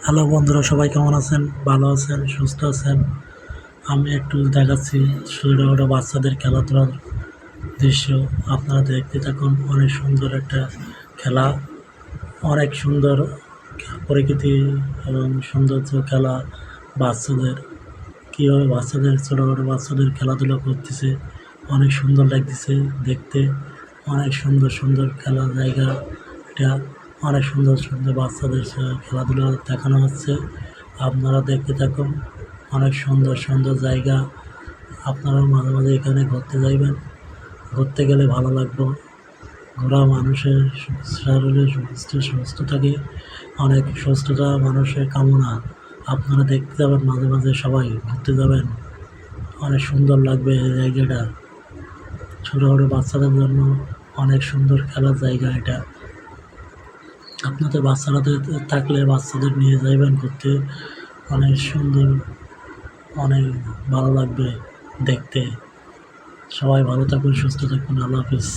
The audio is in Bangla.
হ্যালো বন্ধুরা, সবাই কেমন আছেন? ভালো আছেন, সুস্থ আছেন? আমি একটু দেখাচ্ছি ছোটো ছোটো বাচ্চাদের খেলাধুলার দৃশ্য। আপনারা দেখতে থাকুন। অনেক সুন্দর একটা খেলা, অনেক সুন্দর প্রকৃতি এবং সৌন্দর্য খেলা। বাচ্চাদের কীভাবে বাচ্চাদের ছোটো ছোটো বাচ্চাদের খেলাধুলা করতেছে, অনেক সুন্দর লাগতেছে দেখতে। অনেক সুন্দর সুন্দর খেলার জায়গা এটা। অনেক সুন্দর সুন্দর বাচ্চাদের খেলাধুলা দেখানো হচ্ছে। আপনারা দেখতে থাকুন। অনেক সুন্দর সুন্দর জায়গা। আপনারা মাঝে মাঝে এখানে ঘুরতে যাইবেন। ঘুরতে গেলে ভালো লাগবে। ঘোরা মানুষের শরীরে সুস্থ থাকে। অনেক সুস্থতা মানুষের কামনা। আপনারা দেখতে যাবেন, মাঝে মাঝে সবাই ঘুরতে যাবেন। অনেক সুন্দর লাগবে এই জায়গাটা। ছোটো ছোটো বাচ্চাদের জন্য অনেক সুন্দর খেলার জায়গা এটা। আপনাদের বাচ্চারা থাকলে বাচ্চাদের নিয়ে যাইবেন ঘুরতে। অনেক সুন্দর, অনেক ভালো লাগবে দেখতে। সবাই ভালো থাকুন, সুস্থ থাকুন। আল্লাহ হাফিজ।